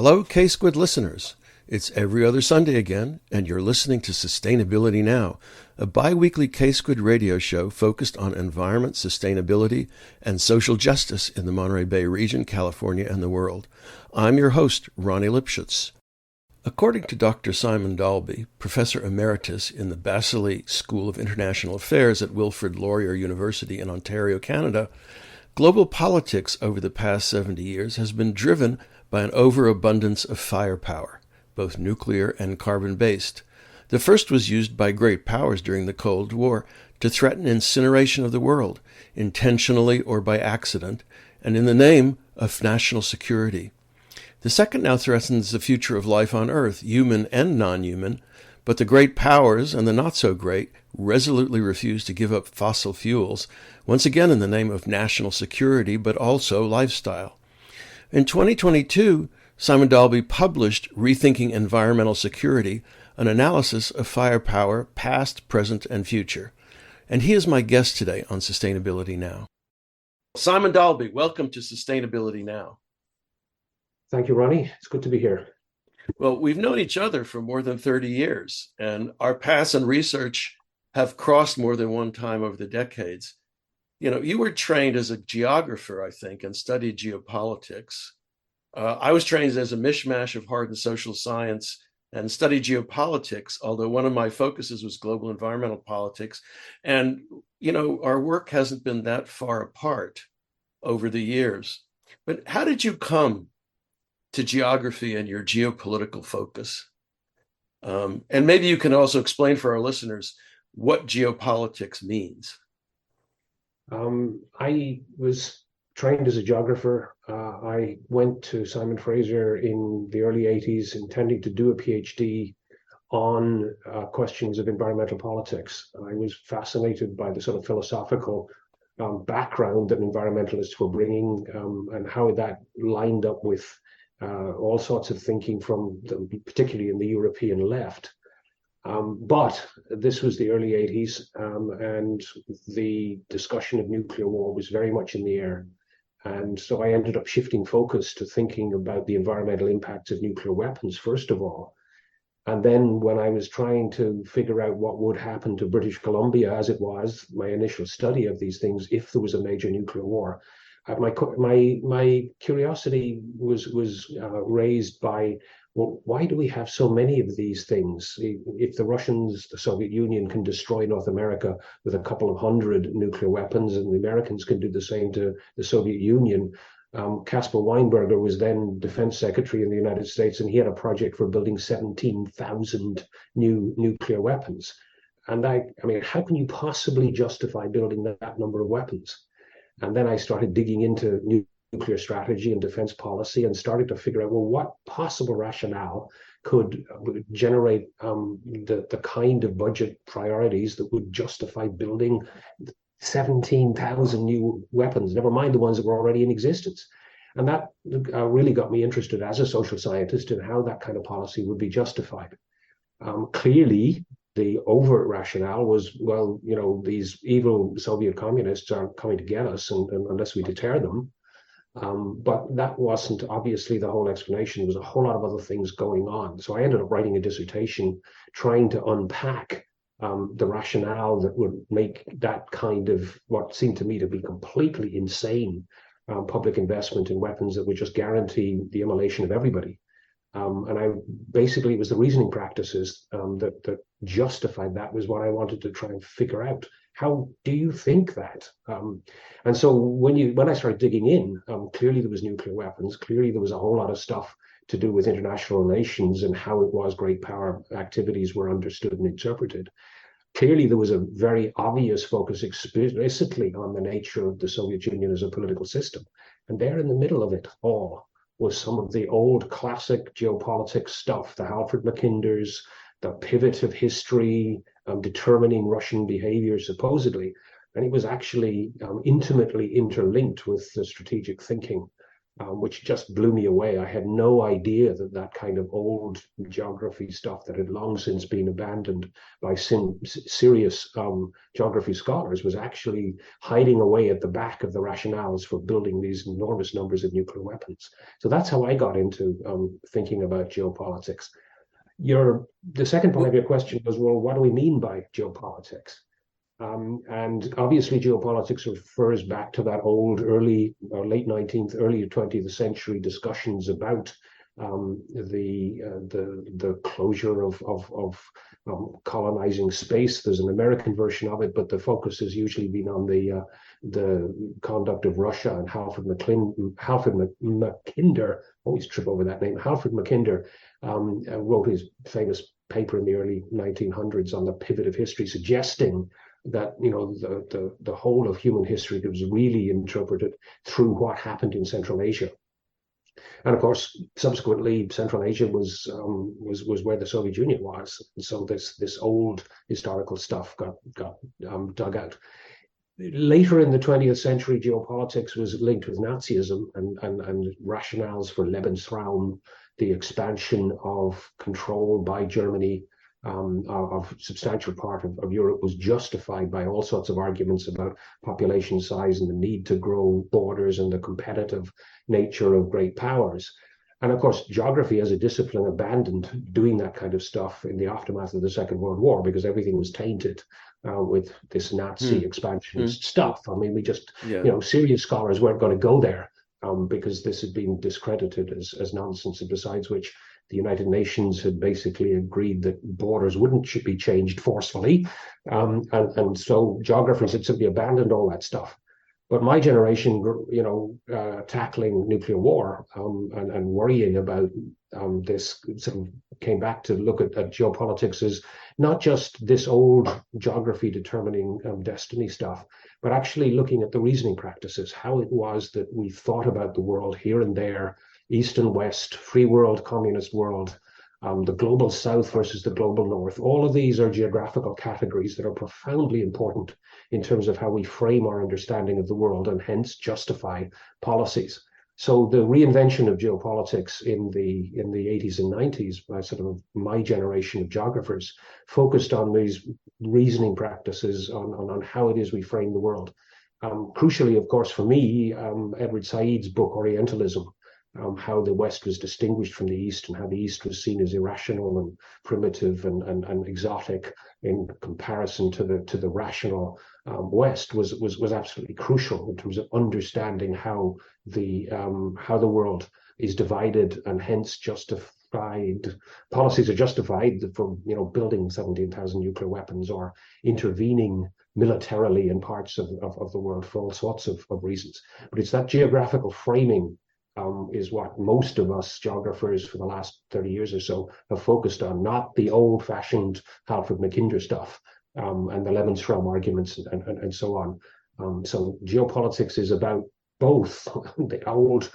Hello, KSQD listeners. It's every other Sunday again, and you're listening to Sustainability Now, a bi-weekly KSQD radio show focused on environment, sustainability, and social justice in the Monterey Bay region, California, and the world. I'm your host, Ronnie Lipschutz. According to Dr. Simon Dalby, Professor Emeritus in the Balsillie School of International Affairs at Wilfrid Laurier University in Ontario, Canada, global politics over the past 70 years has been driven by an overabundance of firepower, both nuclear and carbon-based. The first was used by great powers during the Cold War to threaten incineration of the world, intentionally or by accident, and in the name of national security. The second now threatens the future of life on Earth, human and non-human, but the great powers and the not-so-great resolutely refuse to give up fossil fuels, once again in the name of national security, but also lifestyle. In 2022, Simon Dalby published Rethinking Environmental Security, an analysis of firepower, past, present, and future. And he is my guest today on Sustainability Now. Simon Dalby, welcome to Sustainability Now. Thank you, Ronnie. It's good to be here. Well, we've known each other for more than 30 years, and our paths and research have crossed more than one time over the decades. You know, you were trained as a geographer, I think, and studied geopolitics. I was trained as a mishmash of hard and social science and studied geopolitics, although one of my focuses was global environmental politics. And, you know, our work hasn't been that far apart over the years. But how did you come to geography and your geopolitical focus? And maybe you can also explain for our listeners what geopolitics means. I was trained as a geographer. I went to Simon Fraser in the early 80s intending to do a PhD on questions of environmental politics. I was fascinated by the sort of philosophical background that environmentalists were bringing and how that lined up with all sorts of thinking from particularly in the European left. But this was the early 80s, and the discussion of nuclear war was very much in the air. And so I ended up shifting focus to thinking about the environmental impacts of nuclear weapons, first of all. And then when I was trying to figure out what would happen to British Columbia, as it was my initial study of these things, if there was a major nuclear war, my curiosity was raised by, well, why do we have so many of these things? If the Russians, the Soviet Union, can destroy North America with a couple of hundred nuclear weapons, and the Americans can do the same to the Soviet Union. Caspar Weinberger was then Defense Secretary in the United States, and he had a project for building 17,000 new nuclear weapons. And I mean, how can you possibly justify building that number of weapons? And then I started digging into nuclear strategy and defense policy and started to figure out, well, what possible rationale could generate the kind of budget priorities that would justify building 17,000 new weapons, never mind the ones that were already in existence. And that really got me interested as a social scientist in how that kind of policy would be justified. Clearly, the overt rationale was, well, you know, these evil Soviet communists are coming to get us and unless we deter them. But that wasn't obviously the whole explanation. There was a whole lot of other things going on. So I ended up writing a dissertation trying to unpack the rationale that would make that kind of what seemed to me to be completely insane public investment in weapons that would just guarantee the immolation of everybody. And I basically, it was the reasoning practices that justified that was what I wanted to try and figure out. How do you think that? And so when I started digging in, clearly there was nuclear weapons. Clearly there was a whole lot of stuff to do with international relations and how it was great power activities were understood and interpreted. Clearly there was a very obvious focus explicitly on the nature of the Soviet Union as a political system. And there in the middle of it all was some of the old classic geopolitics stuff, the Alfred Mackinders, the pivot of history, determining Russian behavior, supposedly. And it was actually intimately interlinked with the strategic thinking which just blew me away. I had no idea that that kind of old geography stuff that had long since been abandoned by serious geography scholars was actually hiding away at the back of the rationales for building these enormous numbers of nuclear weapons. So that's how I got into thinking about geopolitics. The second part of your question was, well, what do we mean by geopolitics? And obviously, geopolitics refers back to that old, early or late 19th, early 20th century discussions about the closure of colonizing space. There's an American version of it, but the focus has usually been on the conduct of Russia. And Halford Mackinder, always trip over that name. Halford Mackinder wrote his famous paper in the early 1900s on the pivot of history, suggesting that the whole of human history was really interpreted through what happened in Central Asia. And of course, subsequently, Central Asia was where the Soviet Union was. And so this old historical stuff got dug out. Later in the 20th century, geopolitics was linked with Nazism and rationales for Lebensraum, the expansion of control by Germany of substantial part of Europe was justified by all sorts of arguments about population size and the need to grow borders and the competitive nature of great powers. And of course, geography as a discipline abandoned doing that kind of stuff in the aftermath of the Second World War because everything was tainted with this Nazi expansionist stuff. I mean, serious scholars weren't going to go there because this had been discredited as nonsense, and besides which, the United Nations had basically agreed that borders should be changed forcefully. And so geographers had simply abandoned all that stuff. But my generation, tackling nuclear war and worrying about this sort of came back to look at geopolitics as not just this old geography determining destiny stuff, but actually looking at the reasoning practices, how it was that we thought about the world here and there, East and West, free world, communist world, the global South versus the global North. All of these are geographical categories that are profoundly important in terms of how we frame our understanding of the world and hence justify policies. So the reinvention of geopolitics in the 80s and 90s by sort of my generation of geographers focused on these reasoning practices on how it is we frame the world. Crucially, of course, for me, Edward Said's book, Orientalism, how the West was distinguished from the East and how the East was seen as irrational and primitive and exotic in comparison to the rational West was absolutely crucial in terms of understanding how the world is divided and hence justified. Policies are justified for building 17,000 nuclear weapons or intervening militarily in parts of the world for all sorts of reasons. But it's that geographical framing is what most of us geographers for the last 30 years or so have focused on, not the old-fashioned Halford Mackinder stuff and the Lebensraum arguments and so on. So geopolitics is about both the old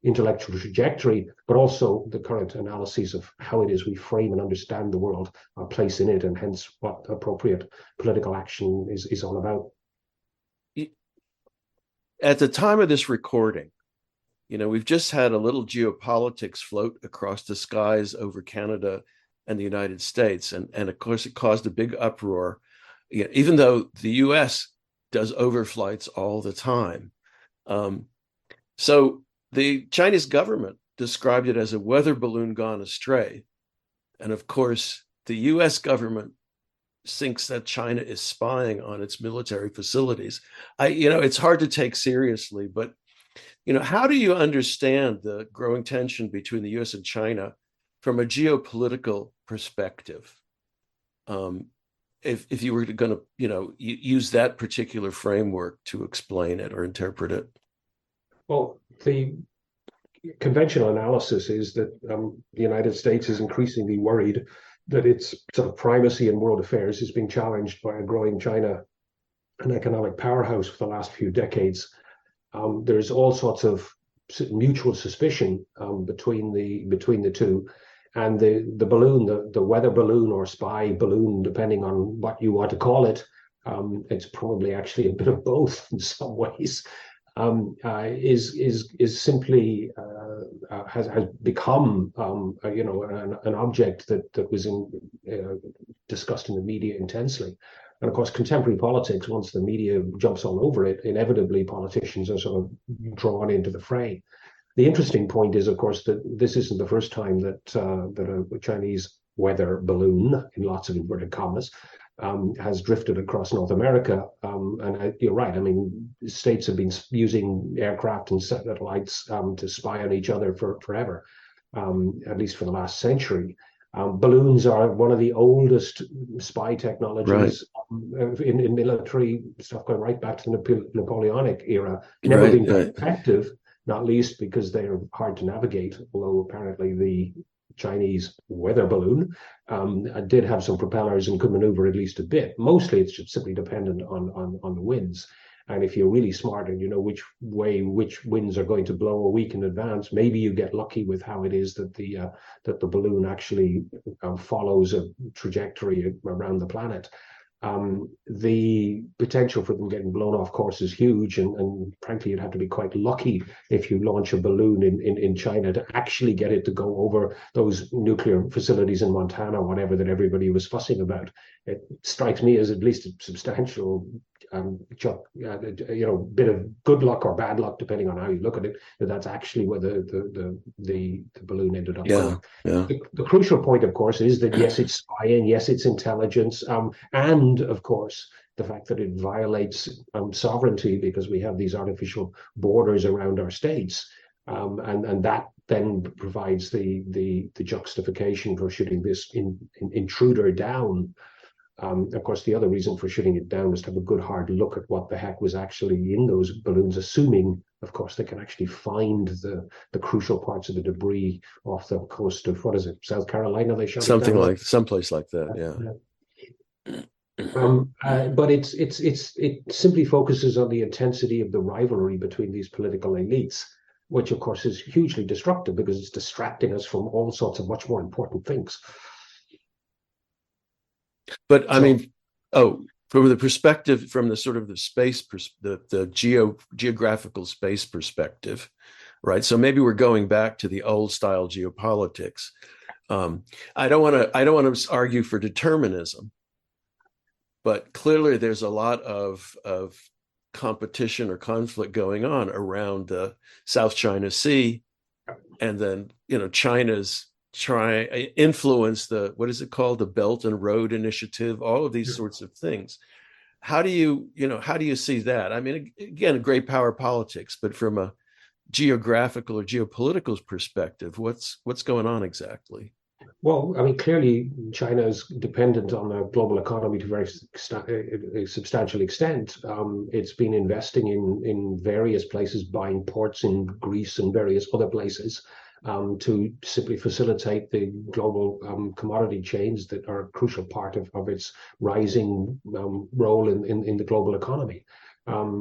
intellectual trajectory, but also the current analyses of how it is we frame and understand the world, our place in it, and hence what appropriate political action is all about. At the time of this recording, we've just had a little geopolitics float across the skies over Canada and the United States. And of course, it caused a big uproar, even though the US does overflights all the time. So the Chinese government described it as a weather balloon gone astray. And of course, the US government thinks that China is spying on its military facilities. It's hard to take seriously, but how do you understand the growing tension between the US and China from a geopolitical perspective? If you were going to, use that particular framework to explain it or interpret it? Well, the conventional analysis is that the United States is increasingly worried that its sort of primacy in world affairs is being challenged by a growing China, an economic powerhouse for the last few decades. There's all sorts of mutual suspicion between the two, and the balloon, the weather balloon or spy balloon, depending on what you want to call it, it's probably actually a bit of both in some ways. is simply has become an object that was discussed in the media intensely. And of course, contemporary politics, once the media jumps all over it, inevitably politicians are sort of drawn into the fray. The interesting point is, of course, that this isn't the first time that a Chinese weather balloon, in lots of inverted commas, has drifted across North America. And you're right. I mean, states have been using aircraft and satellites to spy on each other forever, at least for the last century. Balloons are one of the oldest spy technologies in military stuff, going right back to the Napoleonic era. Never been very effective, not least because they're hard to navigate, although apparently the Chinese weather balloon did have some propellers and could maneuver at least a bit. Mostly it's just simply dependent on the winds. And if you're really smart and you know which way which winds are going to blow a week in advance, maybe you get lucky with how it is that the balloon actually follows a trajectory around the planet. The potential for them getting blown off course is huge, and frankly, you'd have to be quite lucky if you launch a balloon in China to actually get it to go over those nuclear facilities in Montana, whatever that everybody was fussing about. It strikes me as at least a substantial bit of good luck or bad luck, depending on how you look at it, that's actually where the balloon ended up going. The crucial point, of course, is that yes, it's spying, yes, it's intelligence, and of course, the fact that it violates sovereignty because we have these artificial borders around our states, and that then provides the justification for shooting this intruder down. Of course, the other reason for shooting it down is to have a good hard look at what the heck was actually in those balloons, assuming, of course, they can actually find the crucial parts of the debris off the coast of, what is it, South Carolina? They shot something it down, like someplace like that, yeah. But it simply focuses on the intensity of the rivalry between these political elites, which of course is hugely destructive because it's distracting us from all sorts of much more important things. But I mean, from the perspective, from the sort of the space, the geographical space perspective, right? So maybe we're going back to the old style geopolitics. I don't want to argue for determinism, but clearly there's a lot of competition or conflict going on around the South China Sea, and then China's influence what is it called, the Belt and Road Initiative, all of these sorts of things. How do you see that? I mean, again, great power politics, but from a geographical or geopolitical perspective, what's going on exactly? Well, I mean, clearly China is dependent on the global economy to a very substantial extent. It's been investing in various places, buying ports in Greece and various other places, to simply facilitate the global commodity chains that are a crucial part of its rising role in the global economy.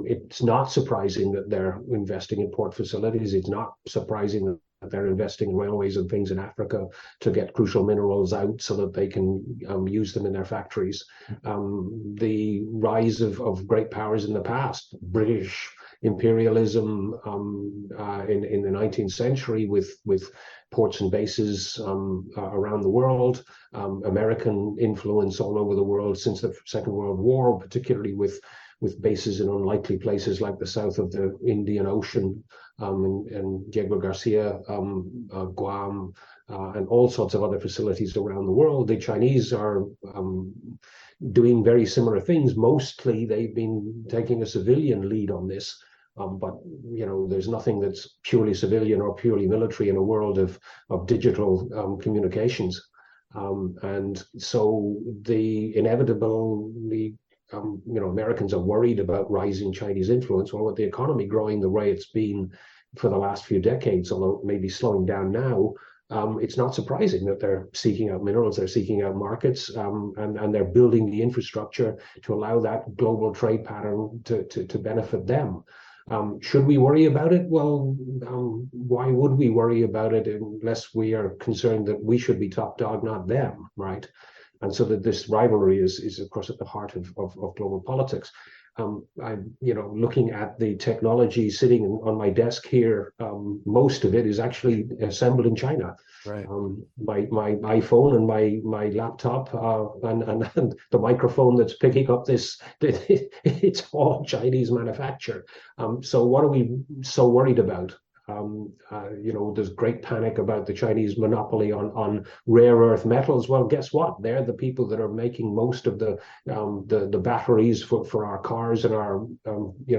It's not surprising that they're investing in port facilities. It's not surprising that they're investing in railways and things in Africa to get crucial minerals out so that they can use them in their factories. The rise of great powers in the past, British imperialism in the 19th century with ports and bases around the world, American influence all over the world since the Second World War, particularly with bases in unlikely places like the south of the Indian Ocean, and Diego Garcia, Guam, and all sorts of other facilities around the world. The Chinese are doing very similar things. Mostly they've been taking a civilian lead on this, but there's nothing that's purely civilian or purely military in a world of digital communications. And so Americans are worried about rising Chinese influence. Well, with the economy growing the way it's been for the last few decades, although it may be slowing down now, it's not surprising that they're seeking out minerals, they're seeking out markets, and they're building the infrastructure to allow that global trade pattern to benefit them. Should we worry about it? Well, why would we worry about it unless we are concerned that we should be top dog, not them, right? And so that this rivalry is of course, at the heart of global politics. I'm, looking at the technology sitting on my desk here. Most of it is actually assembled in China. Right. My iPhone and my laptop and the microphone that's picking up this, it's all Chinese manufacture. So what are we so worried about? There's great panic about the Chinese monopoly on rare earth metals. Well, guess what? They're the people that are making most of the batteries for our cars and our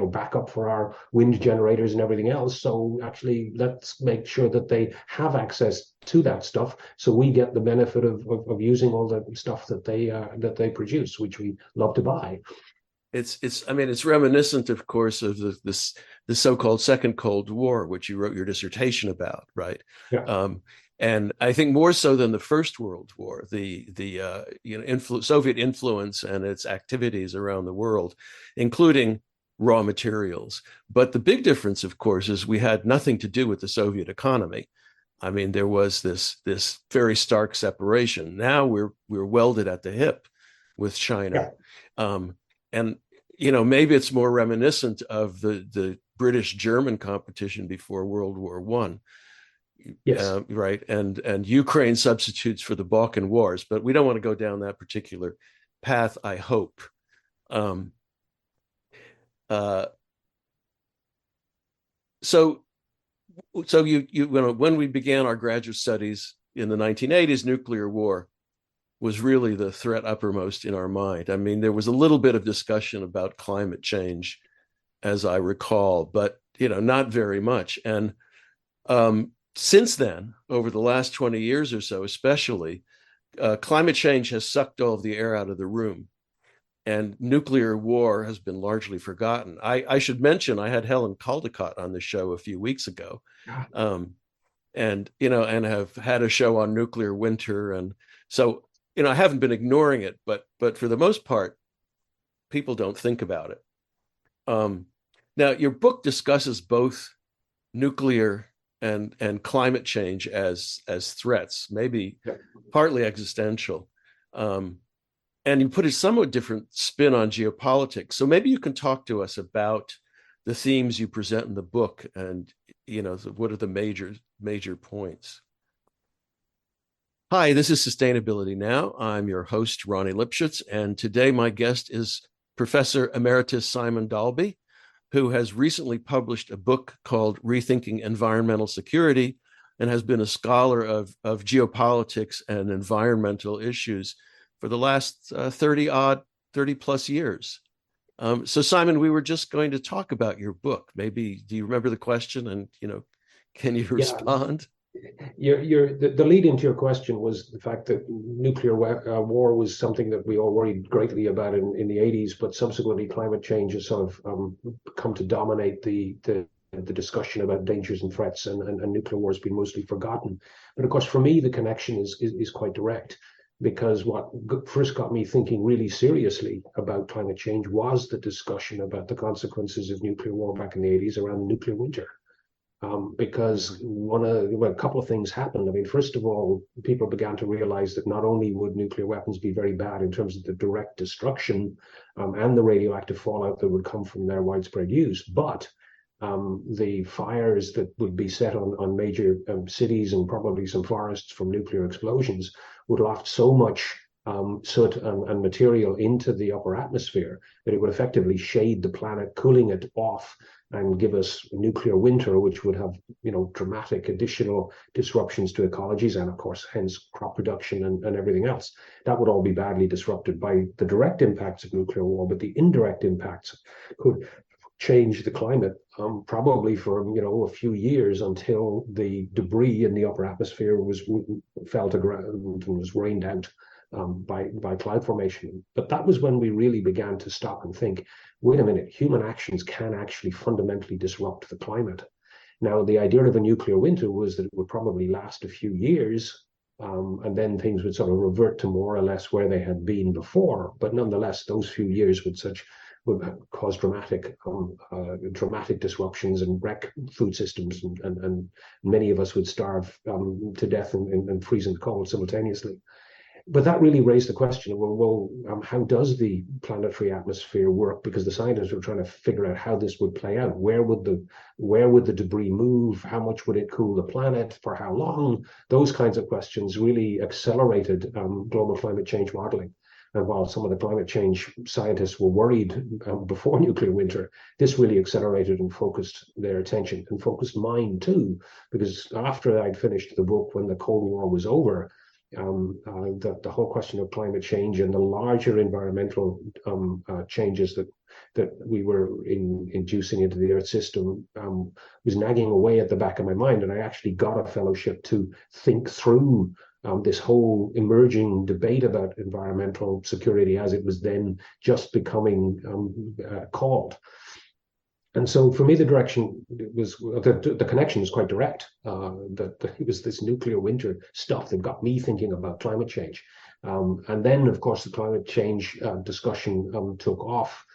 backup for our wind generators and everything else. So actually, let's make sure that they have access to that stuff, so we get the benefit of using all the stuff that they produce, which we love to buy. It's reminiscent, of course, of the so-called Second Cold War, which you wrote your dissertation about, right? Yeah. And I think more so than the First World War, the Soviet influence and its activities around the world, including raw materials. But the big difference, of course, is we had nothing to do with the Soviet economy. I mean, there was this very stark separation. Now we're welded at the hip with China. Yeah. And maybe it's more reminiscent of the British-German competition before World War One, Yes. right? And Ukraine substitutes for the Balkan Wars, but we don't want to go down that particular path, I hope. So when we began our graduate studies in the 1980s, nuclear war was really the threat uppermost in our mind. I mean, there was a little bit of discussion about climate change, as I recall, but not very much. And since then, over the last 20 years or so, especially, climate change has sucked all of the air out of the room, and nuclear war has been largely forgotten. I should mention I had Helen Caldicott on the show a few weeks ago, and have had a show on nuclear winter, and so I haven't been ignoring it, but for the most part, people don't think about it. Now, your book discusses both nuclear and climate change as threats, maybe partly existential. And you put a somewhat different spin on geopolitics. So maybe you can talk to us about the themes you present in the book, and what are the major points. Hi, this is Sustainability Now. I'm your host, Ronnie Lipschitz, and today my guest is Professor Emeritus Simon Dalby, who has recently published a book called Rethinking Environmental Security and has been a scholar of geopolitics and environmental issues for the last 30 plus years. So Simon, we were just going to talk about your book. Maybe, do you remember the question, and can you respond? The lead into your question was the fact that nuclear war was something that we all worried greatly about in the 80s, but subsequently climate change has sort of come to dominate the discussion about dangers and threats, and nuclear war has been mostly forgotten. But of course, for me, the connection is quite direct, because what first got me thinking really seriously about climate change was the discussion about the consequences of nuclear war back in the 80s around the nuclear winter. Because a couple of things happened. I mean, first of all, people began to realize that not only would nuclear weapons be very bad in terms of the direct destruction and the radioactive fallout that would come from their widespread use, but the fires that would be set on major cities and probably some forests from nuclear explosions would loft so much soot and material into the upper atmosphere that it would effectively shade the planet, cooling it off, and give us a nuclear winter, which would have dramatic additional disruptions to ecologies and, of course, hence crop production and everything else. That would all be badly disrupted by the direct impacts of nuclear war, but the indirect impacts could change the climate probably for a few years, until the debris in the upper atmosphere fell to ground and was rained out by cloud formation. But that was when we really began to stop and think, wait a minute, human actions can actually fundamentally disrupt the climate. Now, the idea of a nuclear winter was that it would probably last a few years, and then things would sort of revert to more or less where they had been before. But nonetheless, those few years would cause dramatic disruptions and wreck food systems, and many of us would starve to death and freeze in the cold simultaneously. But that really raised the question of, how does the planetary atmosphere work? Because the scientists were trying to figure out how this would play out. Where would the debris move? How much would it cool the planet? For how long? Those kinds of questions really accelerated global climate change modeling. And while some of the climate change scientists were worried before nuclear winter, this really accelerated and focused their attention, and focused mine too, because after I'd finished the book, when the Cold War was over, the whole question of climate change and the larger environmental changes that we were inducing into the Earth system was nagging away at the back of my mind. And I actually got a fellowship to think through this whole emerging debate about environmental security as it was then just becoming called. And so for me, the direction was, the connection was quite direct. That it was this nuclear winter stuff that got me thinking about climate change. And then, of course, the climate change discussion took off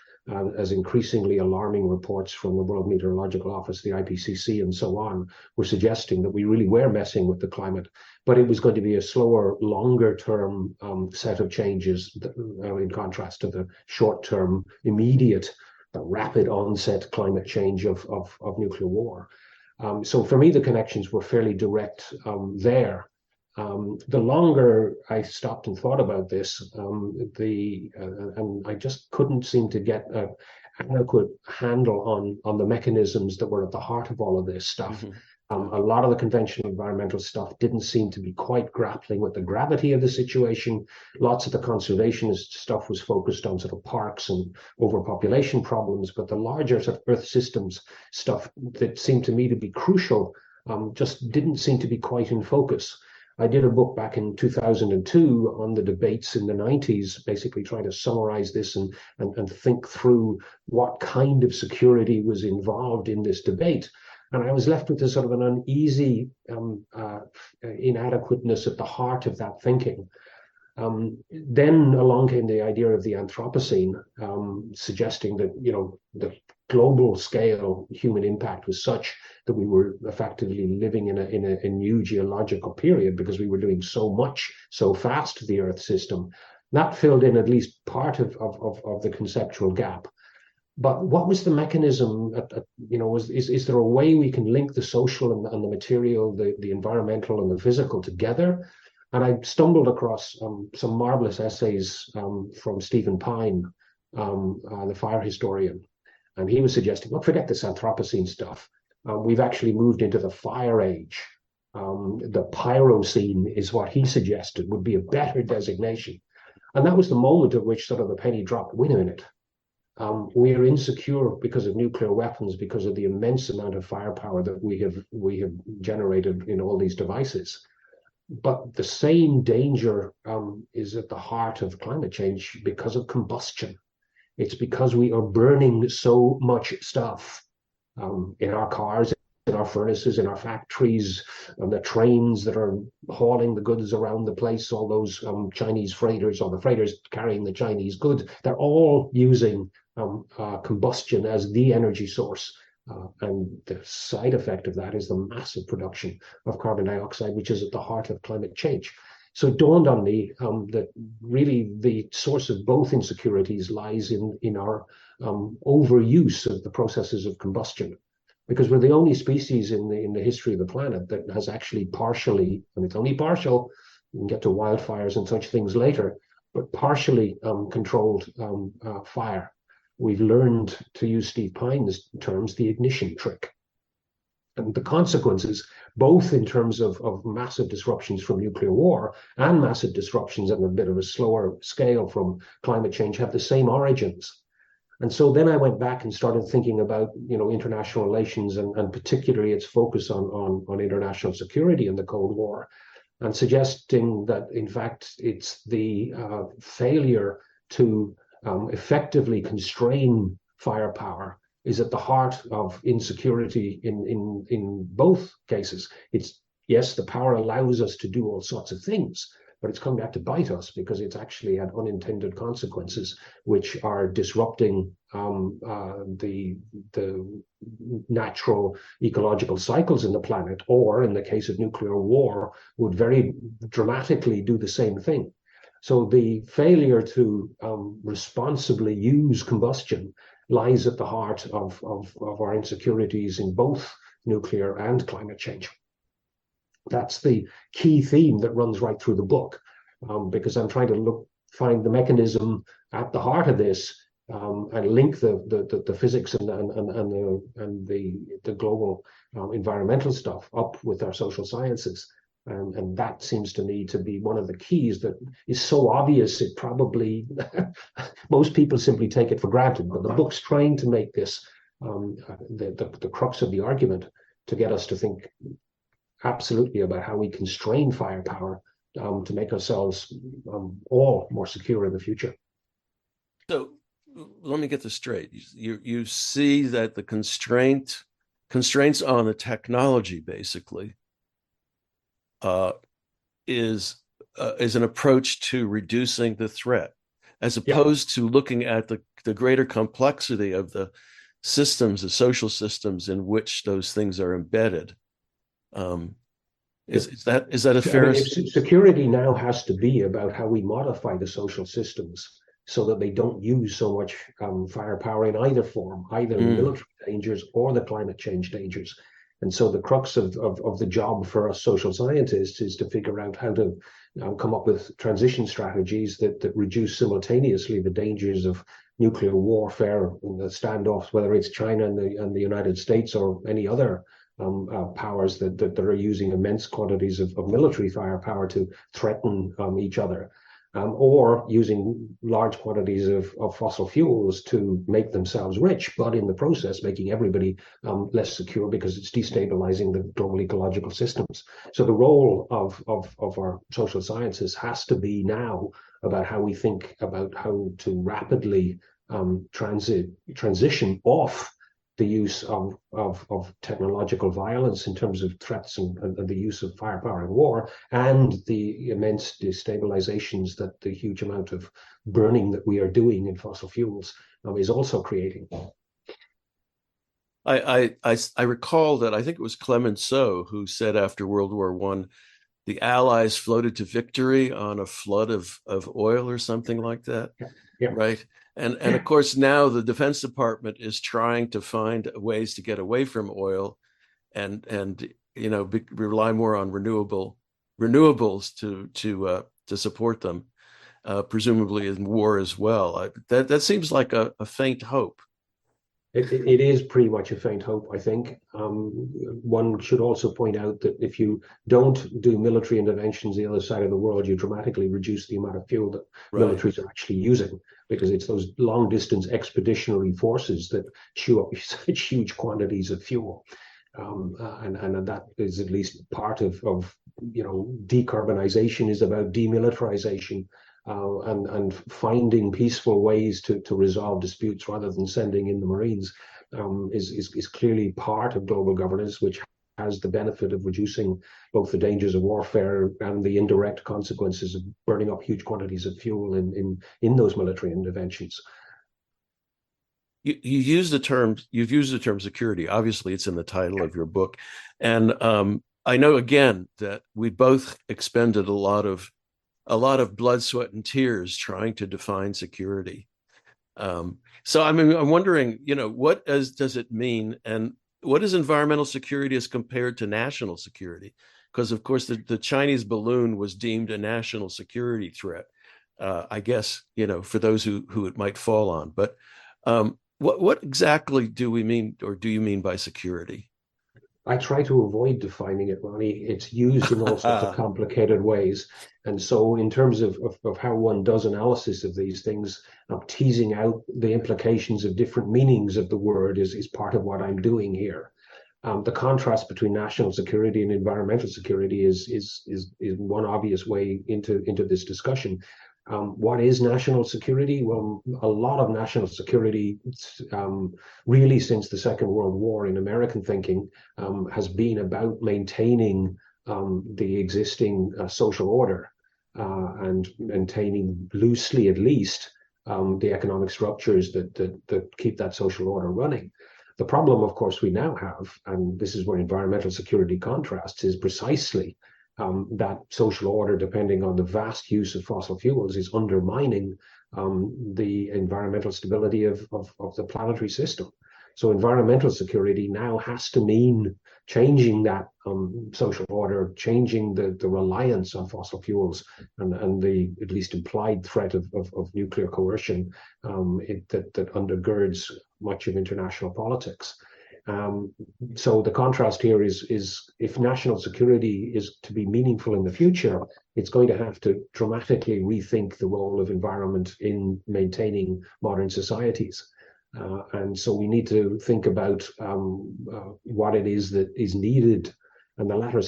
as increasingly alarming reports from the World Meteorological Office, the IPCC, and so on, were suggesting that we really were messing with the climate. But it was going to be a slower, longer-term set of changes in contrast to the short-term, immediate, rapid onset climate change of nuclear war. So for me, the connections were fairly direct there. The longer I stopped and thought about this, and I just couldn't seem to get an adequate handle on the mechanisms that were at the heart of all of this stuff. Mm-hmm. A lot of the conventional environmental stuff didn't seem to be quite grappling with the gravity of the situation. Lots of the conservationist stuff was focused on sort of parks and overpopulation problems, but the larger sort of Earth systems stuff that seemed to me to be crucial just didn't seem to be quite in focus. I did a book back in 2002 on the debates in the 90s, basically trying to summarize this and think through what kind of security was involved in this debate. And I was left with this sort of an uneasy inadequateness at the heart of that thinking. Then along came the idea of the Anthropocene, suggesting that, the global scale human impact was such that we were effectively living in a new geological period because we were doing so much so fast to the Earth system. That filled in at least part of the conceptual gap. But what was the mechanism? Is there a way we can link the social and the material, the environmental and the physical together? And I stumbled across some marvelous essays from Stephen Pine, the fire historian. And he was suggesting, forget this Anthropocene stuff. We've actually moved into the fire age. The Pyrocene is what he suggested would be a better designation. And that was the moment at which sort of the penny dropped. Wait a minute. We are insecure because of nuclear weapons, because of the immense amount of firepower that we have generated in all these devices. But the same danger is at the heart of climate change because of combustion. It's because we are burning so much stuff in our cars, in our furnaces, in our factories, on the trains that are hauling the goods around the place, all those Chinese freighters, or the freighters carrying the Chinese goods, they're all using combustion as the energy source. And the side effect of that is the massive production of carbon dioxide, which is at the heart of climate change. So it dawned on me that really the source of both insecurities lies in our overuse of the processes of combustion, because we're the only species in the history of the planet that has actually partially, and it's only partial, we can get to wildfires and such things later, but partially controlled fire. We've learned, to use Steve Pine's terms, the ignition trick. And the consequences, both in terms of massive disruptions from nuclear war and massive disruptions at a bit of a slower scale from climate change, have the same origins. And so then I went back and started thinking about, international relations and particularly its focus on international security in the Cold War, and suggesting that, in fact, it's the failure to effectively constrain firepower is at the heart of insecurity in both cases. It's, yes, the power allows us to do all sorts of things, but it's come back to bite us because it's actually had unintended consequences, which are disrupting the natural ecological cycles in the planet, or in the case of nuclear war, would very dramatically do the same thing. So the failure to responsibly use combustion lies at the heart of our insecurities in both nuclear and climate change. That's the key theme that runs right through the book, because I'm trying to find the mechanism at the heart of this, and link the physics and the global environmental stuff up with our social sciences. And that seems to me to be one of the keys that is so obvious it probably most people simply take it for granted. But the book's trying to make this the crux of the argument, to get us to think absolutely about how we constrain firepower to make ourselves all more secure in the future. So let me get this straight. You see that the constraints on the technology basically is an approach to reducing the threat, as opposed to looking at the greater complexity of the systems, the social systems in which those things are embedded. Is that a fair? Security now has to be about how we modify the social systems so that they don't use so much firepower in either form, either the military dangers or the climate change dangers. And so the crux of the job for us social scientists is to figure out how to come up with transition strategies that reduce simultaneously the dangers of nuclear warfare and the standoffs, whether it's China and the United States or any other powers that are using immense quantities of military firepower to threaten each other. Or using large quantities of fossil fuels to make themselves rich, but in the process making everybody less secure because it's destabilizing the global ecological systems. So the role of our social sciences has to be now about how we think about how to rapidly transition off the use of technological violence in terms of threats and the use of firepower in war, and the immense destabilizations that the huge amount of burning that we are doing in fossil fuels is also creating. I recall that I think it was Clemenceau who said after World War I, the Allies floated to victory on a flood of oil or something like that. Yeah. Right. And of course, now the Defense Department is trying to find ways to get away from oil and rely more on renewables to support them, presumably in war as well. That seems like a faint hope. It is pretty much a faint hope, I think. One should also point out that if you don't do military interventions the other side of the world, you dramatically reduce the amount of fuel that militaries are actually using, because it's those long-distance expeditionary forces that chew up such huge quantities of fuel. And that is at least part of decarbonization is about demilitarization. And finding peaceful ways to resolve disputes rather than sending in the Marines is clearly part of global governance, which has the benefit of reducing both the dangers of warfare and the indirect consequences of burning up huge quantities of fuel in those military interventions. You've used the term security. Obviously, it's in the title of your book, and I know again that we both expended a lot of blood, sweat, and tears trying to define security. So I'm wondering, what does it mean, and what is environmental security as compared to national security? Because of course the Chinese balloon was deemed a national security threat, I guess, for those who it might fall on. But what exactly do we mean, or do you mean by security? I try to avoid defining it, Ronnie. It's used in all sorts of complicated ways. And so in terms of how one does analysis of these things, teasing out the implications of different meanings of the word is part of what I'm doing here. The contrast between national security and environmental security is one obvious way into this discussion. What is national security? Well, a lot of national security, really since the Second World War in American thinking, has been about maintaining the existing social order and maintaining loosely, at least, the economic structures that keep that social order running. The problem, of course, we now have, and this is where environmental security contrasts, is precisely that social order, depending on the vast use of fossil fuels, is undermining the environmental stability of the planetary system. So environmental security now has to mean changing that social order, changing the reliance on fossil fuels and the at least implied threat of nuclear coercion that undergirds much of international politics. So the contrast here is if national security is to be meaningful in the future, it's going to have to dramatically rethink the role of environment in maintaining modern societies. And so we need to think about what it is that is needed. And the latter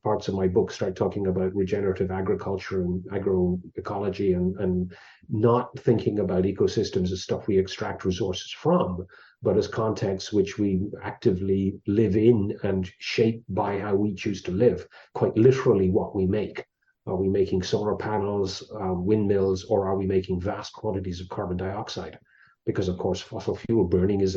parts of my book start talking about regenerative agriculture and agroecology and not thinking about ecosystems as stuff we extract resources from, but as contexts which we actively live in and shape by how we choose to live, quite literally what we make. Are we making solar panels, windmills, or are we making vast quantities of carbon dioxide? Because, of course, fossil fuel burning is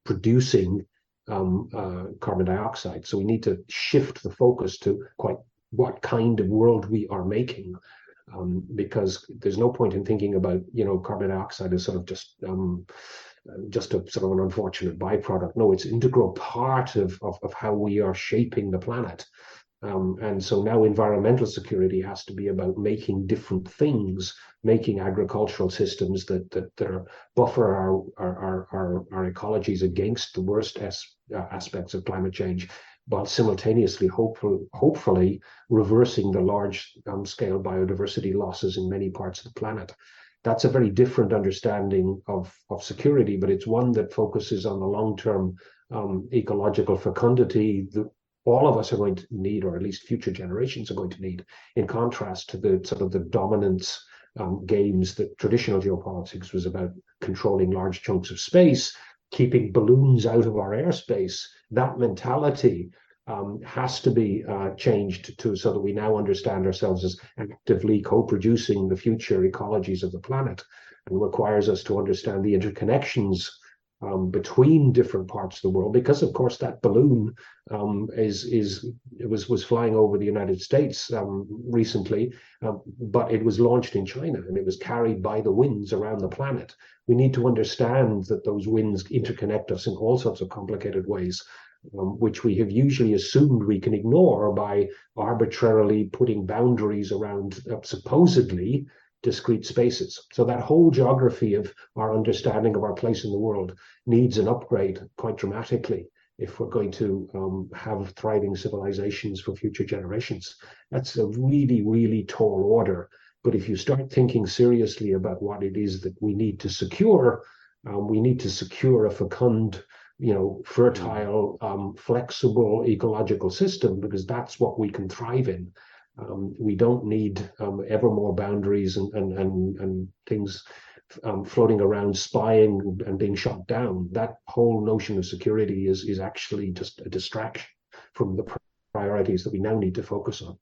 producing carbon dioxide. So we need to shift the focus to quite what kind of world we are making, because there's no point in thinking about, carbon dioxide as sort of just a sort of an unfortunate byproduct. No, it's an integral part of how we are shaping the planet. And so now environmental security has to be about making different things, making agricultural systems that are buffer our ecologies against the worst aspects of climate change, while simultaneously, hopefully, reversing the large scale biodiversity losses in many parts of the planet. That's a very different understanding of security, but it's one that focuses on the long-term ecological fecundity, all of us are going to need, or at least future generations are going to need, in contrast to the sort of the dominance games that traditional geopolitics was about, controlling large chunks of space, keeping balloons out of our airspace. That mentality has to be changed so that we now understand ourselves as actively co-producing the future ecologies of the planet, and requires us to understand the interconnections between different parts of the world, because of course that balloon was flying over the United States recently, but it was launched in China and it was carried by the winds around the planet. We need to understand that those winds interconnect us in all sorts of complicated ways, which we have usually assumed we can ignore by arbitrarily putting boundaries around supposedly discrete spaces. So that whole geography of our understanding of our place in the world needs an upgrade quite dramatically if we're going to have thriving civilizations for future generations. That's a really, really tall order. But if you start thinking seriously about what it is that we need to secure a fecund, fertile, flexible ecological system, because that's what we can thrive in. We don't need ever more boundaries and things floating around spying and being shot down. That whole notion of security is actually just a distraction from the priorities that we now need to focus on.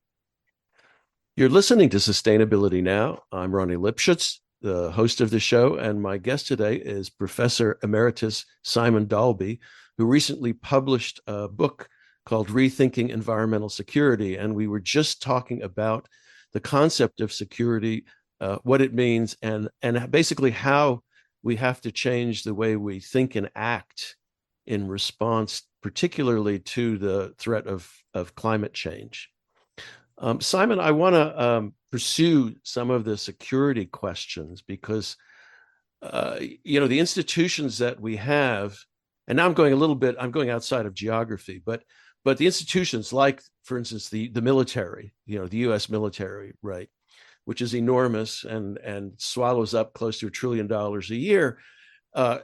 You're listening to Sustainability Now. I'm Ronnie Lipschutz, the host of the show, and my guest today is Professor Emeritus Simon Dalby, who recently published a book called Rethinking Environmental Security. And we were just talking about the concept of security, what it means, and basically how we have to change the way we think and act in response, particularly to the threat of climate change. Simon, I want to pursue some of the security questions because, the institutions that we have, and now I'm going outside of geography, but the institutions like, for instance, the military, the U.S. military, right, which is enormous and swallows up close to $1 trillion a year,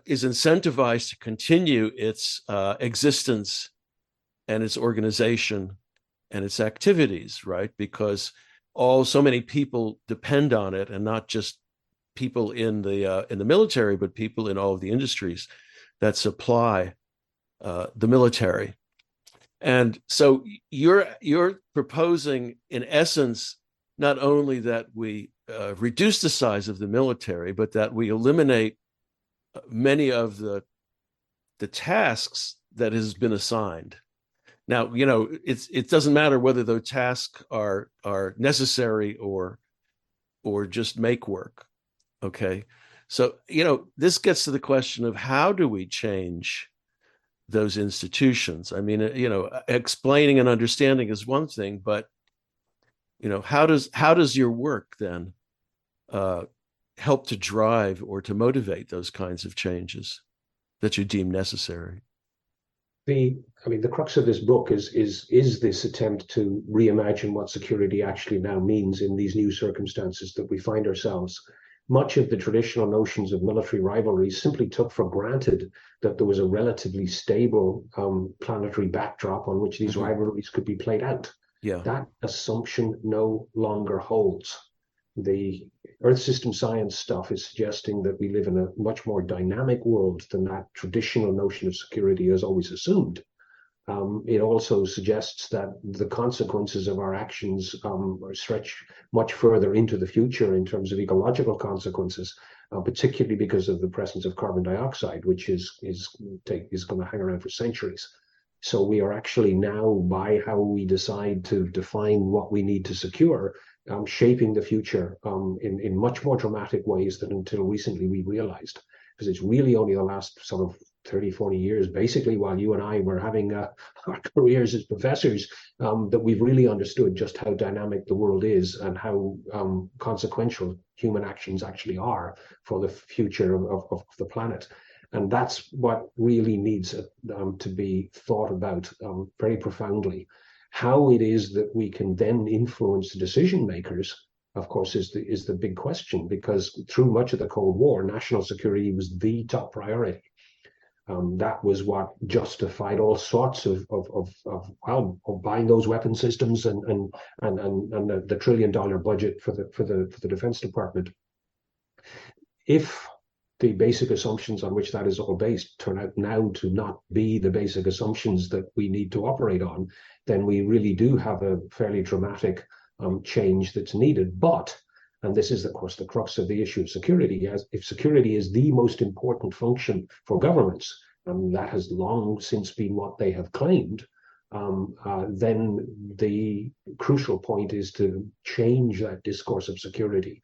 is incentivized to continue its existence and its organization and its activities, right? Because so many people depend on it, and not just people in the military, but people in all of the industries that supply the military. And so you're proposing, in essence, not only that we reduce the size of the military, but that we eliminate many of the tasks that has been assigned. Now, it doesn't matter whether those tasks are necessary or just make work. Okay. So, this gets to the question of how do we change those institutions? I mean, explaining and understanding is one thing, but how does your work then help to drive or to motivate those kinds of changes that you deem necessary? The crux of this book is this attempt to reimagine what security actually now means in these new circumstances that we find ourselves. Much of the traditional notions of military rivalries simply took for granted that there was a relatively stable planetary backdrop on which these rivalries could be played out. Yeah. That assumption no longer holds. The Earth system science stuff is suggesting that we live in a much more dynamic world than that traditional notion of security has always assumed. It also suggests that the consequences of our actions stretch much further into the future in terms of ecological consequences, particularly because of the presence of carbon dioxide, which is going to hang around for centuries. So we are actually now, by how we decide to define what we need to secure, shaping the future in much more dramatic ways than until recently we realized. Because it's really only the last sort of 30, 40 years, basically, while you and I were having our careers as professors, that we've really understood just how dynamic the world is and how consequential human actions actually are for the future of the planet. And that's what really needs to be thought about very profoundly. How it is that we can then influence decision makers, of course, is the big question, because through much of the Cold War, national security was the top priority. That was what justified all sorts of buying those weapon systems and the $1 trillion budget for the Defense Department. If the basic assumptions on which that is all based turn out now to not be the basic assumptions that we need to operate on, then we really do have a fairly dramatic change that's needed. But, and this is, of course, the crux of the issue of security, as if security is the most important function for governments, and that has long since been what they have claimed, then the crucial point is to change that discourse of security.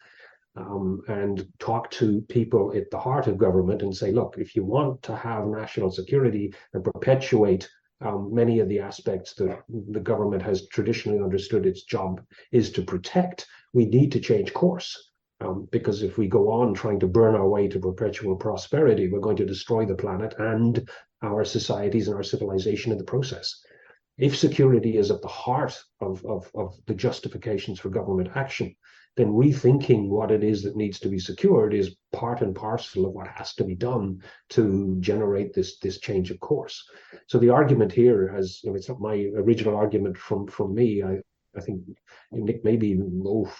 And talk to people at the heart of government and say, look, if you want to have national security and perpetuate many of the aspects that the government has traditionally understood its job is to protect, we need to change course. Because if we go on trying to burn our way to perpetual prosperity, we're going to destroy the planet and our societies and our civilization in the process. If security is at the heart of the justifications for government action, then rethinking what it is that needs to be secured is part and parcel of what has to be done to generate this change of course. So the argument here has, it's not my original argument from me. I think Nick maybe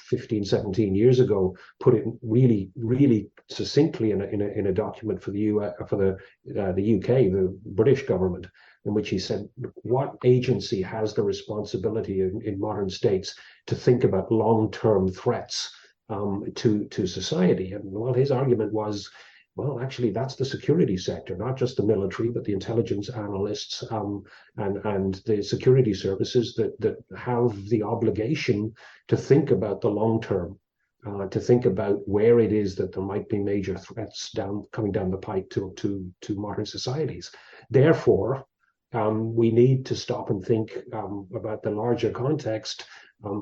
15, 17 years ago put it really, really succinctly in a document for the UK, the British government, in which he said, what agency has the responsibility in modern states to think about long-term threats to society? And well, his argument was, well, actually, that's the security sector, not just the military, but the intelligence analysts and the security services that have the obligation to think about the long term, to think about where it is that there might be major threats coming down the pike to modern societies. Therefore, we need to stop and think about the larger context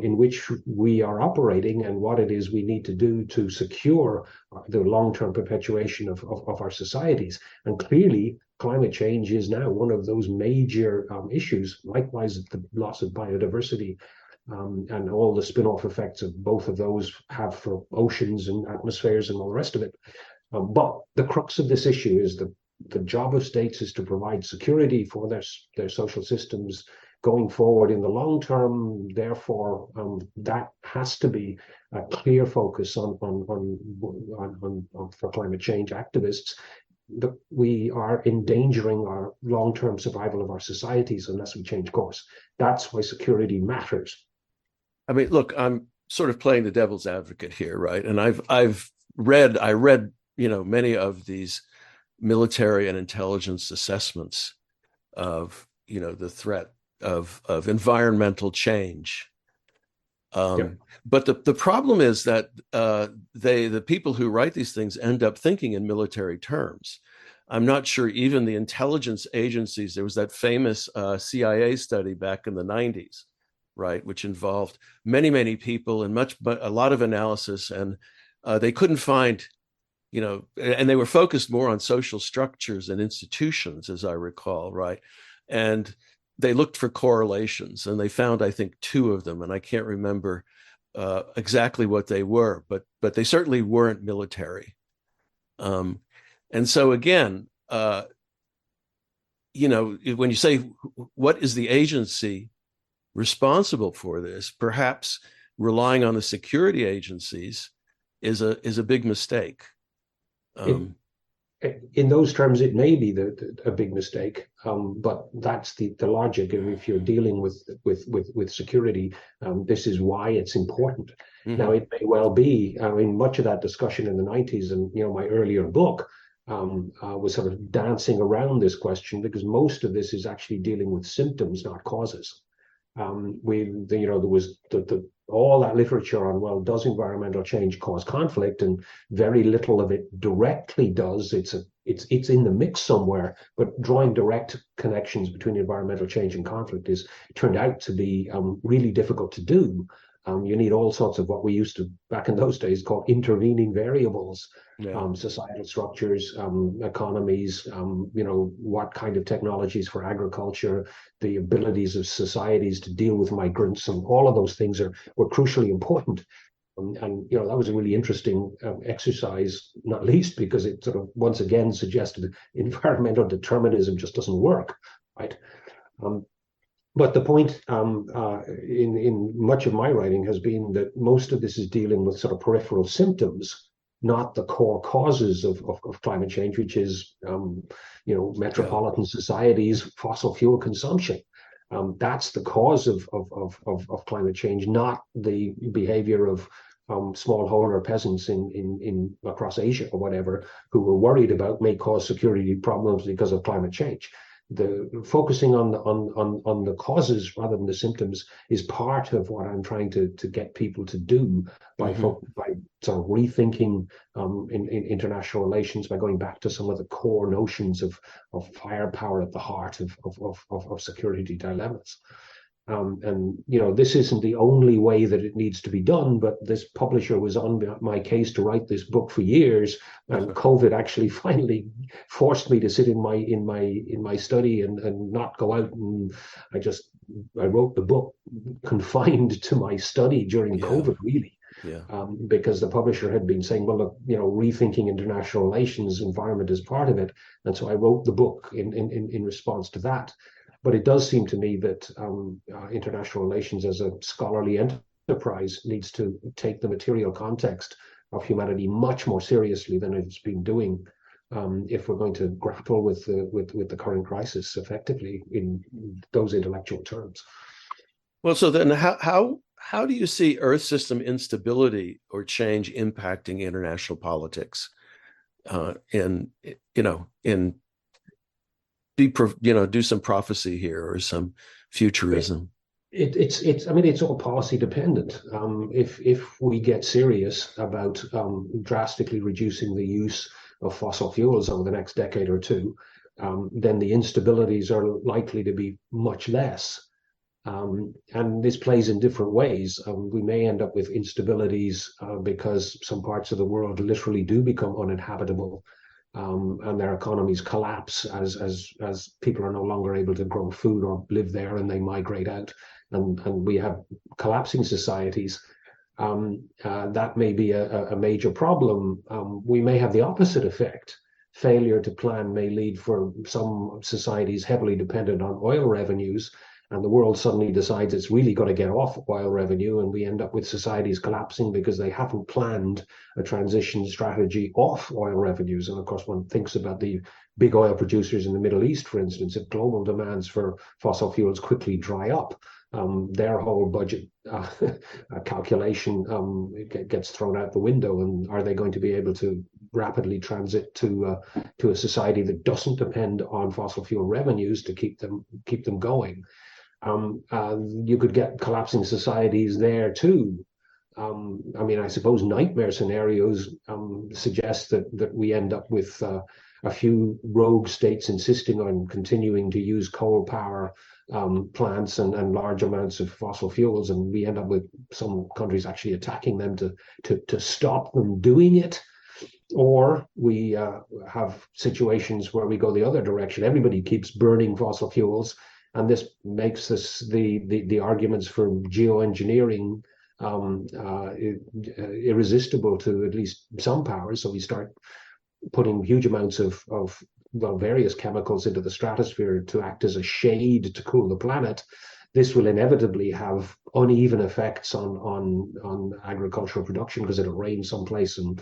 in which we are operating and what it is we need to do to secure the long-term perpetuation of our societies. And clearly, climate change is now one of those major issues. Likewise, the loss of biodiversity and all the spin-off effects of both of those have for oceans and atmospheres and all the rest of it. But the crux of this issue is the job of states is to provide security for their social systems going forward in the long term. Therefore, that has to be a clear focus on for climate change activists. That we are endangering our long-term survival of our societies unless we change course. That's why security matters. I mean, look, I'm sort of playing the devil's advocate here, right? And I read, many of these military and intelligence assessments of, the threat of environmental change. Yeah. But the problem is that the people who write these things end up thinking in military terms. I'm not sure even the intelligence agencies. There was that famous CIA study back in the 90s, right, which involved many people and a lot of analysis, and they couldn't find, and they were focused more on social structures and institutions, as I recall, right, and they looked for correlations, and they found, I think, two of them, and I can't remember exactly what they were, but they certainly weren't military. And so again, when you say what is the agency responsible for this, perhaps relying on the security agencies is a big mistake. In those terms, it may be a big mistake, but that's the logic. And if you're dealing with security, this is why it's important. Mm-hmm. Now, it may well be. I mean, much of that discussion in the 90s and my earlier book was sort of dancing around this question, because most of this is actually dealing with symptoms, not causes. There was all that literature on, well, does environmental change cause conflict? And very little of it directly does. It's in the mix somewhere, but drawing direct connections between environmental change and conflict turned out to be really difficult to do. You need all sorts of what we used to, back in those days, call intervening variables, societal structures, economies, what kind of technologies for agriculture, the abilities of societies to deal with migrants, and all of those things were crucially important. And that was a really interesting exercise, not least because it sort of once again suggested environmental determinism just doesn't work, right? But the point in much of my writing has been that most of this is dealing with sort of peripheral symptoms, not the core causes of climate change, which is metropolitan societies, fossil fuel consumption. That's the cause of climate change, not the behavior of smallholder peasants in across Asia or whatever, who were worried about may cause security problems because of climate change. The focusing on the causes rather than the symptoms is part of what I'm trying to get people to do by sort of rethinking in international relations, by going back to some of the core notions of firepower at the heart of security dilemmas. And this isn't the only way that it needs to be done, but this publisher was on my case to write this book for years, and COVID actually finally forced me to sit in my study and not go out. And I wrote the book confined to my study during COVID, really. Because the publisher had been saying, well, look, rethinking international relations, environment is part of it. And so I wrote the book in response to that. But it does seem to me that international relations as a scholarly enterprise needs to take the material context of humanity much more seriously than it's been doing, if we're going to grapple with the current crisis effectively in those intellectual terms. Well, so then how do you see Earth system instability or change impacting international politics? Do some prophecy here or some futurism. It's all policy dependent. If we get serious about drastically reducing the use of fossil fuels over the next decade or two, then the instabilities are likely to be much less. And this plays in different ways. We may end up with instabilities because some parts of the world literally do become uninhabitable. And their economies collapse as people are no longer able to grow food or live there, and they migrate out, and we have collapsing societies. That may be a major problem. We may have the opposite effect. Failure to plan may lead for some societies heavily dependent on oil revenues, and the world suddenly decides it's really got to get off oil revenue, and we end up with societies collapsing because they haven't planned a transition strategy off oil revenues. And of course, one thinks about the big oil producers in the Middle East, for instance. If global demands for fossil fuels quickly dry up, their whole budget calculation gets thrown out the window. And are they going to be able to rapidly transit to a society that doesn't depend on fossil fuel revenues to keep them going? You could get collapsing societies there too. I mean, I suppose nightmare scenarios suggest that we end up with a few rogue states insisting on continuing to use coal power plants and large amounts of fossil fuels, and we end up with some countries actually attacking them to stop them doing it. Or we have situations where we go the other direction. Everybody keeps burning fossil fuels, and this makes this the arguments for geoengineering irresistible to at least some powers. So we start putting huge amounts of well, various chemicals into the stratosphere to act as a shade to cool the planet. This will inevitably have uneven effects on agricultural production because it'll rain someplace, and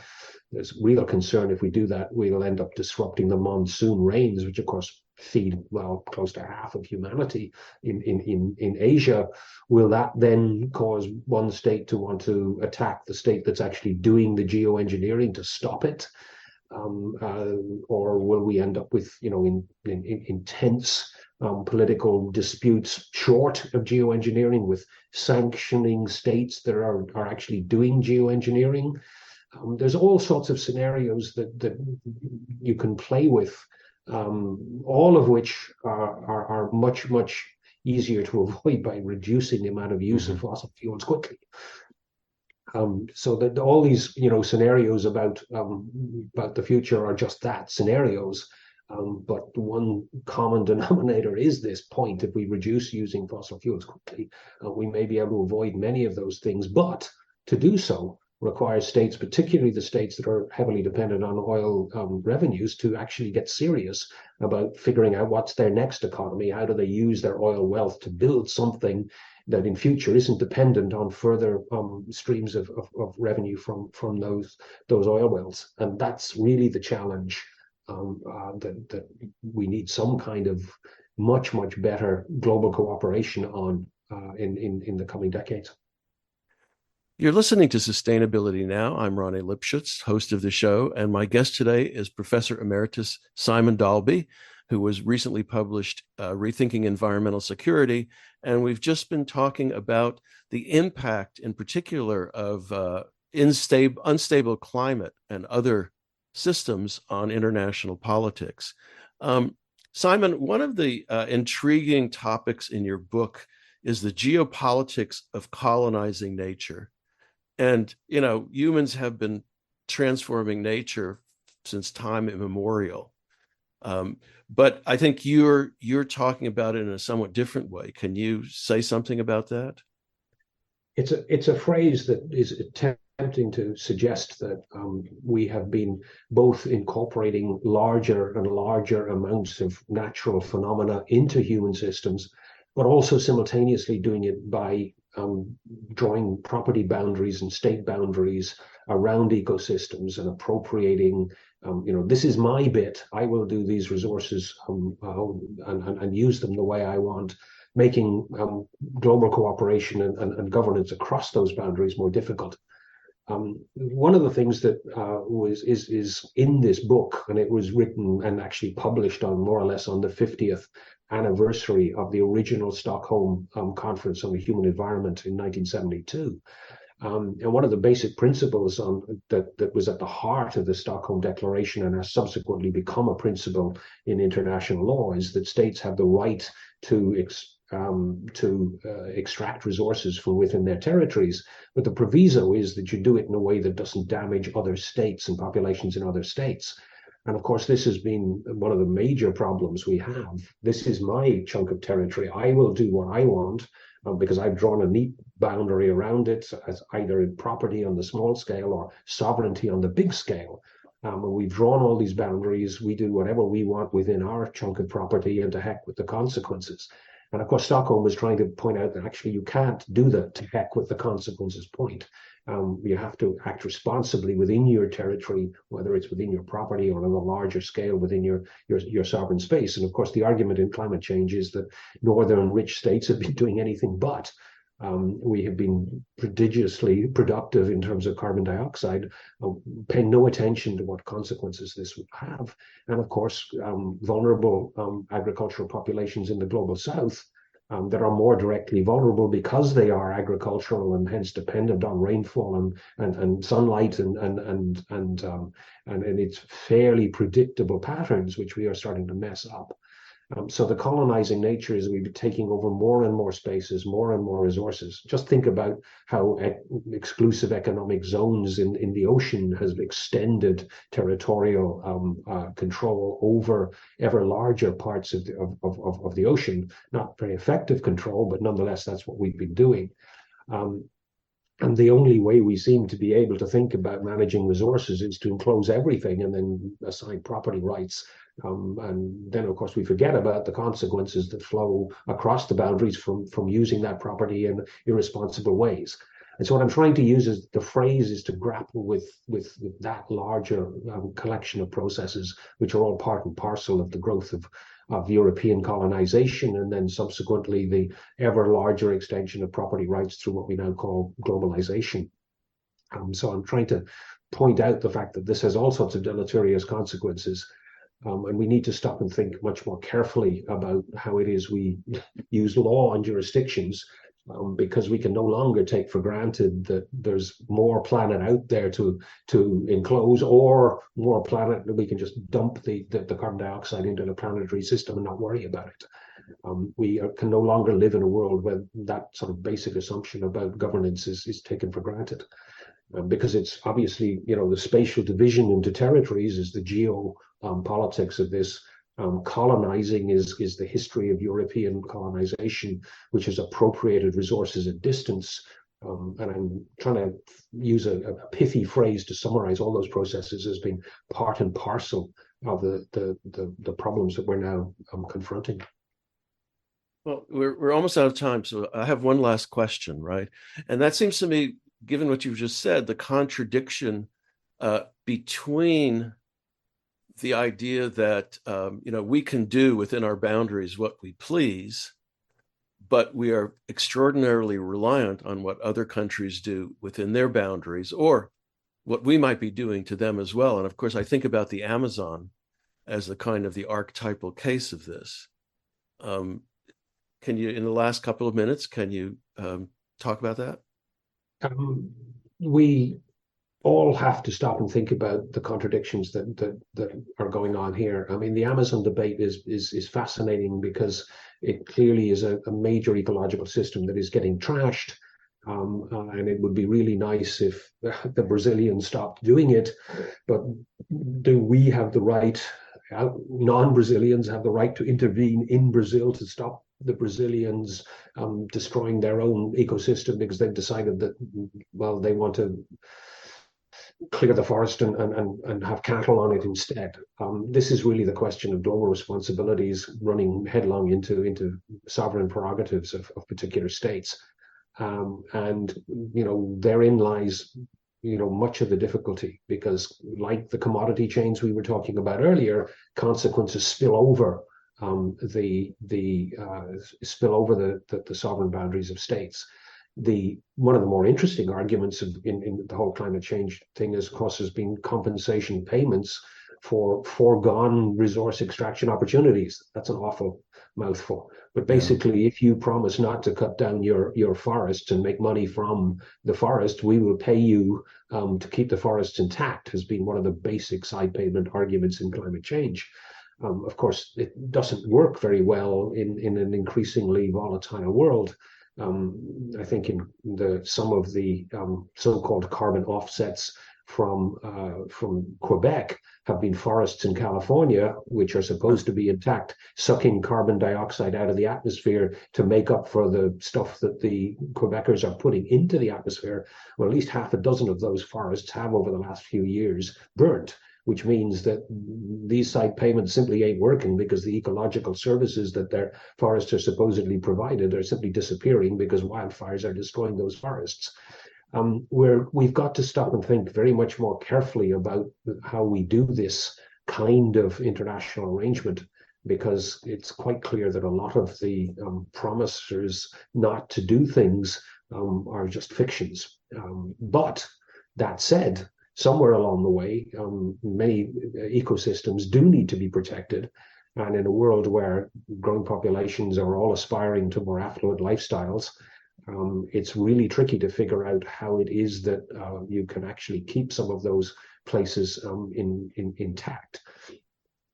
there's real concern if we do that, we'll end up disrupting the monsoon rains, which of course feed, well, close to half of humanity in Asia. Will that then cause one state to want to attack the state that's actually doing the geoengineering to stop it? Or will we end up with, intense political disputes short of geoengineering, with sanctioning states that are actually doing geoengineering? There's all sorts of scenarios that you can play with, all of which are much easier to avoid by reducing the amount of use of fossil fuels quickly. So that all these scenarios about the future are just that, scenarios. But the one common denominator is this point: if we reduce using fossil fuels quickly, we may be able to avoid many of those things. But to do so requires states, particularly the states that are heavily dependent on oil revenues, to actually get serious about figuring out what's their next economy. How do they use their oil wealth to build something that in future isn't dependent on further streams of revenue from those oil wells? And that's really the challenge that we need some kind of much better global cooperation on in the coming decades. You're listening to Sustainability Now. I'm Ronnie Lipschutz, host of the show, and my guest today is Professor Emeritus Simon Dalby, who was recently published Rethinking Environmental Security. And we've just been talking about the impact in particular of unstable climate and other systems on international politics. Simon, one of the intriguing topics in your book is the geopolitics of colonizing nature. And, humans have been transforming nature since time immemorial. But I think you're talking about it in a somewhat different way. Can you say something about that? It's a phrase that is attempting to suggest that we have been both incorporating larger and larger amounts of natural phenomena into human systems, but also simultaneously doing it by drawing property boundaries and state boundaries around ecosystems and appropriating, this is my bit, I will do these resources and use them the way I want, making global cooperation and governance across those boundaries more difficult. One of the things that is in this book, and it was written and actually published on more or less on the 50th anniversary of the original Stockholm Conference on the Human Environment in 1972. And one of the basic principles that was at the heart of the Stockholm Declaration and has subsequently become a principle in international law is that states have the right to extract resources from within their territories. But the proviso is that you do it in a way that doesn't damage other states and populations in other states. And of course, this has been one of the major problems we have. This is my chunk of territory. I will do what I want because I've drawn a neat boundary around it as either in property on the small scale or sovereignty on the big scale. And we've drawn all these boundaries. We do whatever we want within our chunk of property, and to heck with the consequences. And of course, Stockholm was trying to point out that actually you can't do the to heck with the consequences point. You have to act responsibly within your territory, whether it's within your property or on a larger scale within your sovereign space. And of course, the argument in climate change is that northern rich states have been doing anything but. We have been prodigiously productive in terms of carbon dioxide, paying no attention to what consequences this would have. And of course, vulnerable agricultural populations in the global south that are more directly vulnerable because they are agricultural and hence dependent on rainfall and sunlight and its fairly predictable patterns, which we are starting to mess up. So the colonizing nature is we've been taking over more and more spaces, more and more resources. Just think about how exclusive economic zones in the ocean has extended territorial control over ever larger parts of the ocean. Not very effective control, but nonetheless, that's what we've been doing. And the only way we seem to be able to think about managing resources is to enclose everything and then assign property rights. And then, of course, we forget about the consequences that flow across the boundaries from using that property in irresponsible ways. And so what I'm trying to use is the phrase is to grapple with that larger collection of processes, which are all part and parcel of the growth of European colonization, and then subsequently the ever larger extension of property rights through what we now call globalization. So I'm trying to point out the fact that this has all sorts of deleterious consequences. And we need to stop and think much more carefully about how it is we use law on jurisdictions, because we can no longer take for granted that there's more planet out there to enclose, or more planet that we can just dump the carbon dioxide into the planetary system and not worry about it. We can no longer live in a world where that sort of basic assumption about governance is taken for granted. Because it's obviously, the spatial division into territories is the geopolitics of this. Colonizing is the history of European colonization, which has appropriated resources at distance. And I'm trying to use a pithy phrase to summarize all those processes as being part and parcel of the problems that we're now confronting. Well, we're almost out of time, so I have one last question, right? And that seems to me, given what you've just said, the contradiction between the idea that we can do within our boundaries what we please, but we are extraordinarily reliant on what other countries do within their boundaries, or what we might be doing to them as well. And of course, I think about the Amazon as the kind of the archetypal case of this. Can you, in the last couple of minutes, can you talk about that? We all have to stop and think about the contradictions that are going on here. I mean, the Amazon debate is fascinating because it clearly is a major ecological system that is getting trashed. And it would be really nice if the Brazilians stopped doing it. But do we have the right, non-Brazilians have the right to intervene in Brazil to stop the Brazilians destroying their own ecosystem because they've decided that, well, they want to clear the forest and have cattle on it instead. This is really the question of global responsibilities running headlong into sovereign prerogatives of particular states. And therein lies much of the difficulty, because like the commodity chains we were talking about earlier, consequences spill over the sovereign boundaries of states. One of the more interesting arguments in the whole climate change thing, of course, has been compensation payments for foregone resource extraction opportunities. That's an awful mouthful. But basically, if you promise not to cut down your forests and make money from the forest, we will pay you to keep the forests intact, has been one of the basic side payment arguments in climate change. Of course, it doesn't work very well in an increasingly volatile world. I think in some of the so-called carbon offsets from Quebec have been forests in California, which are supposed to be intact, sucking carbon dioxide out of the atmosphere to make up for the stuff that the Quebecers are putting into the atmosphere. Well, at least half a dozen of those forests have over the last few years burnt, which means that these side payments simply ain't working because the ecological services that their forests are supposedly provided are simply disappearing because wildfires are destroying those forests. We've got to stop and think very much more carefully about how we do this kind of international arrangement, because it's quite clear that a lot of the promises not to do things are just fictions. But that said, somewhere along the way, many ecosystems do need to be protected. And in a world where growing populations are all aspiring to more affluent lifestyles, it's really tricky to figure out how it is that you can actually keep some of those places intact.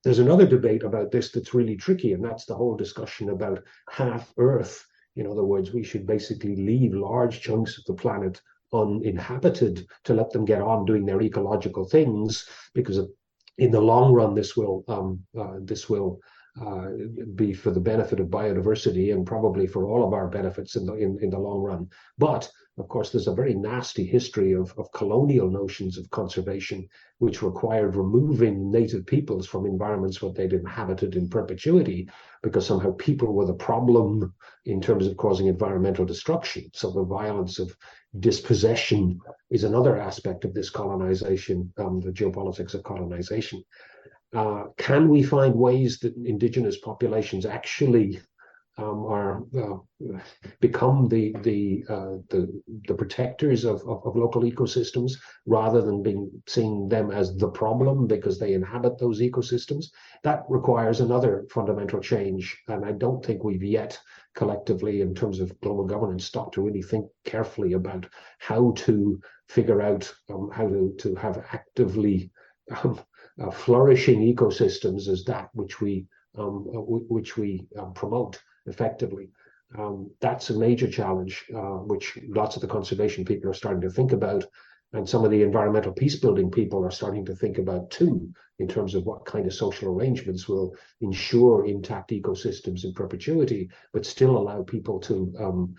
There's another debate about this that's really tricky, and that's the whole discussion about half Earth. In other words, we should basically leave large chunks of the planet uninhabited to let them get on doing their ecological things, because in the long run, this will be for the benefit of biodiversity and probably for all of our benefits in the long run. But of course, there's a very nasty history of colonial notions of conservation, which required removing native peoples from environments where they'd inhabited in perpetuity, because somehow people were the problem in terms of causing environmental destruction. So the violence of dispossession is another aspect of this colonization, the geopolitics of colonization. Can we find ways that indigenous populations actually become the protectors of local ecosystems, rather than seeing them as the problem because they inhabit those ecosystems? That requires another fundamental change, and I don't think we've yet collectively, in terms of global governance, stopped to really think carefully about how to figure out how to have actively flourishing ecosystems as that which we promote effectively. That's a major challenge, which lots of the conservation people are starting to think about, and some of the environmental peace building people are starting to think about too, in terms of what kind of social arrangements will ensure intact ecosystems in perpetuity, but still allow people to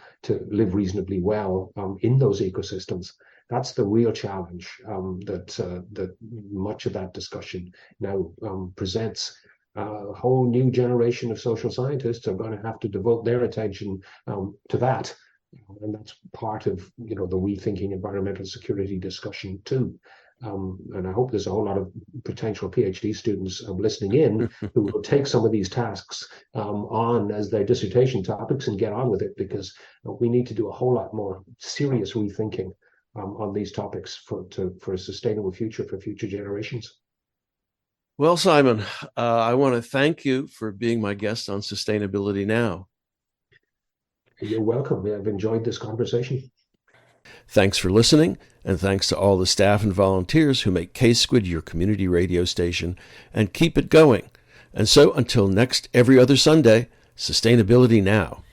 live reasonably well in those ecosystems. That's the real challenge that much of that discussion now presents. A whole new generation of social scientists are going to have to devote their attention to that, and that's part of the rethinking environmental security discussion too. And I hope there's a whole lot of potential PhD students listening in who will take some of these tasks on as their dissertation topics and get on with it, because we need to do a whole lot more serious rethinking on these topics for a sustainable future for future generations. Well, Simon, I want to thank you for being my guest on Sustainability Now. You're welcome. I've enjoyed this conversation. Thanks for listening, and thanks to all the staff and volunteers who make KSQD your community radio station and keep it going. And so until next every other Sunday, Sustainability Now.